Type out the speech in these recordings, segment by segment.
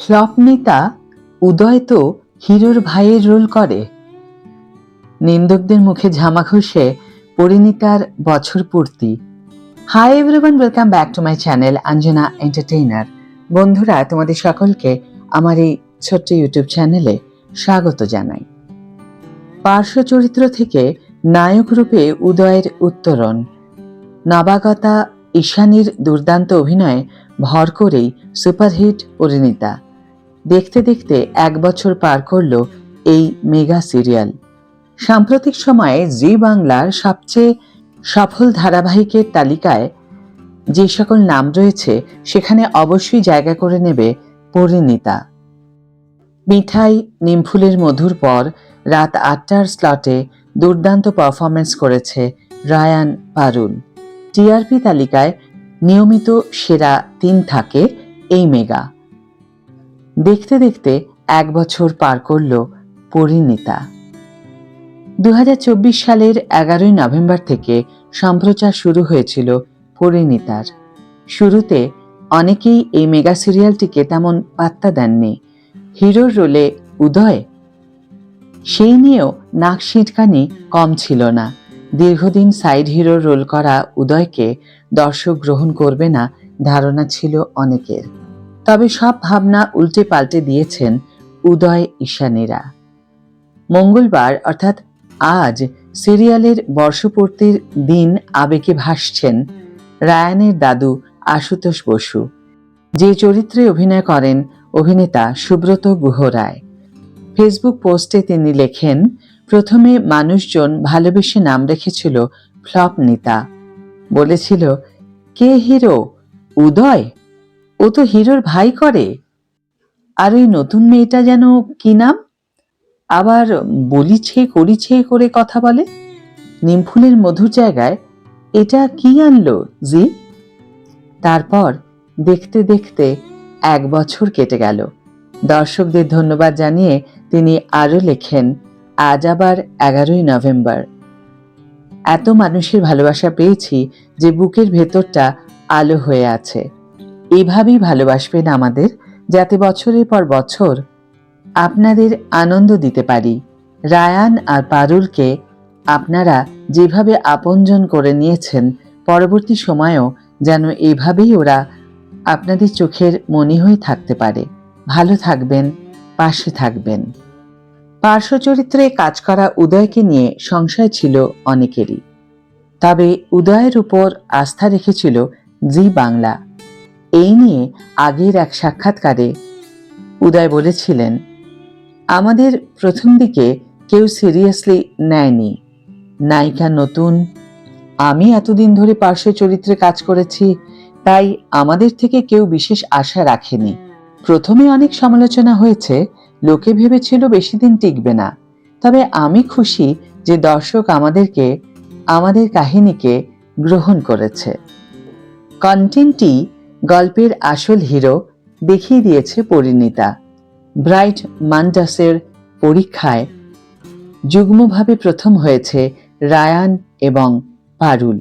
ফ্লপনিতা উদয় তো হিরোর ভাইয়ের রোল করে। নিন্দুকদের মুখে ঝামা ঘষে পরিণীতার বছর পূর্তি। Hi everyone, welcome back to my channel Anjana entertainer. বন্ধুরা, তোমাদের সকলকে আমার এই ছোট্ট ইউটিউব চ্যানেলে স্বাগত জানাই। পার্শ্ব চরিত্র থেকে নায়ক রূপে উদয়ের উত্তরণ। নবাগতা ঈশানীর দুর্দান্ত অভিনয়ে ভর করেই সুপারহিট পরিণীতা। দেখতে দেখতে 1 বছর পার করল এই মেগা সিরিয়াল। সাম্প্রতিক সময়ে জি বাংলার সবচেয়ে সফল ধারাবাহিকের তালিকায় যে সকল নাম রয়েছে সেখানে অবশ্যই জায়গা করে নেবে পরিণীতা। মিঠাই নিমফুলের মধুর পর রাত 8টার স্লটে দুর্দান্ত পারফরমেন্স করেছে রায়ান পারুল। টিআরপি তালিকায় নিয়মিত সেরা 3 থাকে এই মেগা। দেখতে দেখতে 1 বছর পার করল পরিণীতা। 2024 সালের 11ই নভেম্বর থেকে সম্প্রচার শুরু হয়েছিল পরিণীতার। শুরুতে অনেকেই এই মেগা সিরিয়ালটিকে তেমন পাত্তা দেননি। হিরোর রোলে উদয়, সেই নিয়েও নাক সিটকানি কম ছিল না। দীর্ঘদিন সাইড হিরোর রোল করা উদয়কে দর্শক গ্রহণ করবে না ধারণা ছিল অনেকের। তবে সব ভাবনা উল্টে পাল্টে দিয়েছেন উদয় ঈশানীরা। মঙ্গলবার অর্থাৎ আজ সিরিয়ালের বর্ষপূর্তির দিন আবেগে ভাসছেন রায়ানের দাদু আশুতোষ বসু, যে চরিত্রে অভিনয় করেন অভিনেতা সুব্রত গুহ রায়। ফেসবুক পোস্টে তিনি লেখেন, প্রথমে মানুষজন ভালোবেসে নাম রেখেছিল ফ্লপনিতা। বলেছিল, কে হিরো? উদয়? ও তো হিরোর ভাই করে। আর ওই নতুন মেয়েটা যেন কি নাম, আবার বলিছে করিছে করে কথা বলে। নিমফুলের মধুর জায়গায় এটা কি আনলো জি? তারপর দেখতে দেখতে 1 বছর কেটে গেল। দর্শকদের ধন্যবাদ জানিয়ে তিনি আরো লেখেন, আজ আবার 11ই নভেম্বর। এত মানুষের ভালোবাসা পেয়েছি যে বুকের ভেতরটা আলো হয়ে আছে। এভাবেই ভালোবাসবেন আমাদের, যাতে বছরের পর বছর আপনাদের আনন্দ দিতে পারি। রায়ান আর পারুলকে আপনারা যেভাবে আপনজন করে নিয়েছেন, পরবর্তী সময়েও যেন এভাবেই ওরা আপনাদের চোখের মনি হয়ে থাকতে পারে। ভালো থাকবেন, পাশে থাকবেন। পার্শ্ব চরিত্রে কাজ করা উদয়কে নিয়ে সংশয় ছিল অনেকেরই। তবে উদয়ের উপর আস্থা রেখেছিল জি বাংলা। এই নিয়ে আগের এক সাক্ষাৎকারে উদয় বলেছিলেন, আমাদের প্রথম দিকে কেউ সিরিয়াসলি নেয়নি। নায়িকা নতুন, আমি এতদিন ধরে পার্শ্ব চরিত্রে কাজ করেছি, তাই আমাদের থেকে কেউ বিশেষ আশা রাখেনি। প্রথমে অনেক সমালোচনা হয়েছে, লোকে ভেবেছিল বেশি দিন টিকবে না। তবে আমি খুশি যে দর্শক আমাদের কাহিনীকে গ্রহণ করেছে। কন্টেন্টটি গল্পের আসল হিরো দেখিয়ে দিয়েছে পরিণীতা। ব্রাইট মান্ডাসের পরীক্ষায় যুগ্মভাবে প্রথম হয়েছে রায়ান এবং পারুল।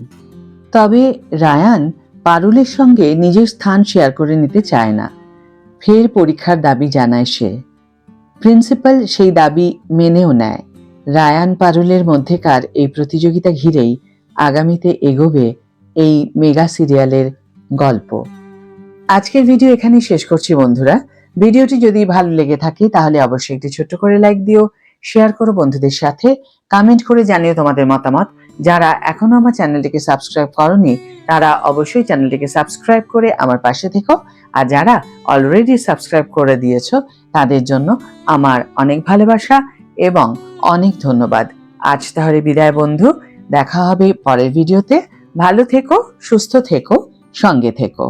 তবে রায়ান পারুলের সঙ্গে নিজের স্থান শেয়ার করে নিতে চায় না। ফের পরীক্ষার দাবি জানায় সে। প্রিন্সিপাল সেই দাবি মেনেও নেয়। রায়ান পারুলের মধ্যেকার এই প্রতিযোগিতা ঘিরেই আগামীতে এগোবে এই মেগা সিরিয়ালের গল্প। আজকের ভিডিও এখানেই শেষ করছি বন্ধুরা। ভিডিওটি যদি ভালো লেগে থাকে তাহলে অবশ্যই একটি ছোট্ট করে লাইক দিও, শেয়ার করো বন্ধুদের সাথে, কমেন্ট করে জানিও তোমাদের মতামত। যারা এখনো আমার চ্যানেলটিকে সাবস্ক্রাইব করনি তারা অবশ্যই চ্যানেলটিকে সাবস্ক্রাইব করে আমার পাশে থেকো। আর যারা অলরেডি সাবস্ক্রাইব করে দিয়েছো তাদের জন্য আমার অনেক ভালোবাসা এবং অনেক ধন্যবাদ। আজ তাহলে বিদায় বন্ধু, দেখা হবে পরের ভিডিওতে। ভালো থেকো, সুস্থ থেকো, সঙ্গে থেকো।